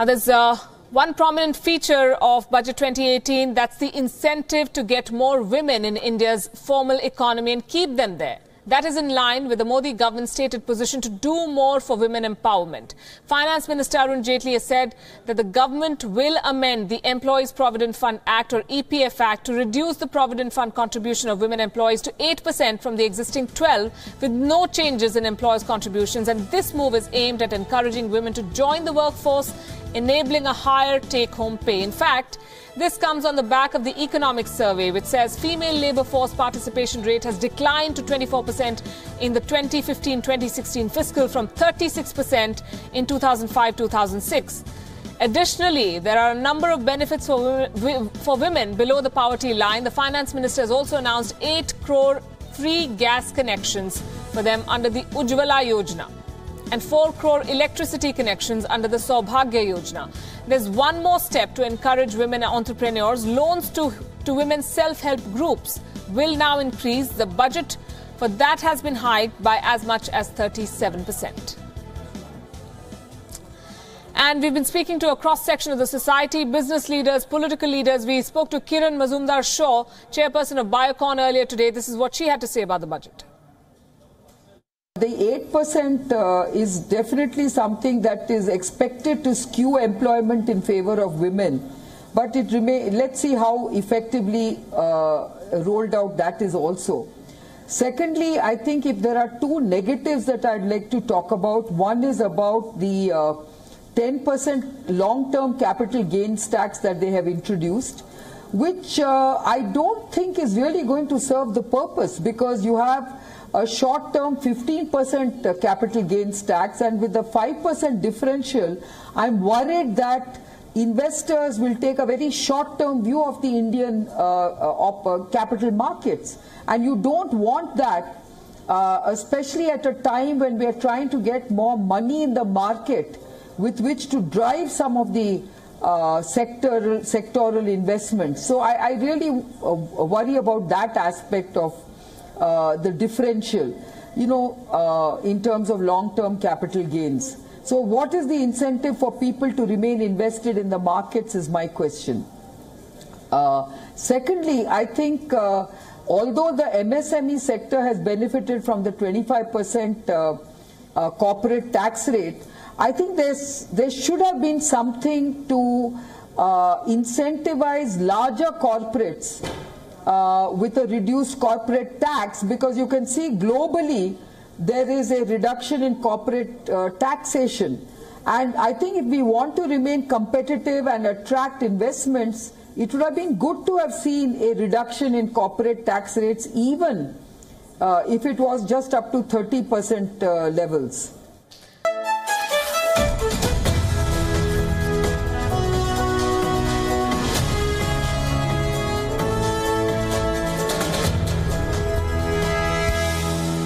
Now, there's one prominent feature of Budget 2018, that's the incentive to get more women in India's formal economy and keep them there. That is in line with the Modi government's stated position to do more for women empowerment. Finance Minister Arun Jaitley has said that the government will amend the Employees Provident Fund Act or EPF Act to reduce the Provident Fund contribution of women employees to 8% from the existing 12% with no changes in employers' contributions. And this move is aimed at encouraging women to join the workforce, enabling a higher take-home pay. In fact, this comes on the back of the economic survey, which says female labour force participation rate has declined to 24% in the 2015-2016 fiscal from 36% in 2005-2006. Additionally, there are a number of benefits for women below the poverty line. The finance minister has also announced 8 crore free gas connections for them under the Ujjwala Yojana and 4 crore electricity connections under the Saubhagya Yojana. There's one more step to encourage women entrepreneurs. Loans to women's self-help groups will now increase. The budget for that has been hiked by as much as 37%. And we've been speaking to a cross-section of the society, business leaders, political leaders. We spoke to Kiran Mazumdar-Shaw, chairperson of WION earlier today. This is what she had to say about the budget. The 8% is definitely something that is expected to skew employment in favor of women. But let's see how effectively rolled out that is also. Secondly, I think if there are two negatives that I'd like to talk about, one is about the 10% long-term capital gains tax that they have introduced, which I don't think is really going to serve the purpose, because you have a short-term 15% capital gains tax, and with the 5% differential, I'm worried that investors will take a very short-term view of the Indian capital markets. And you don't want that, especially at a time when we are trying to get more money in the market with which to drive some of the sectoral investments. So I really worry about that aspect of the differential, in terms of long-term capital gains. So what is the incentive for people to remain invested in the markets is my question. Secondly, I think although the MSME sector has benefited from the 25% corporate tax rate, I think there should have been something to incentivize larger corporates with a reduced corporate tax, because you can see globally there is a reduction in corporate taxation. And I think if we want to remain competitive and attract investments, it would have been good to have seen a reduction in corporate tax rates, even if it was just up to 30% levels.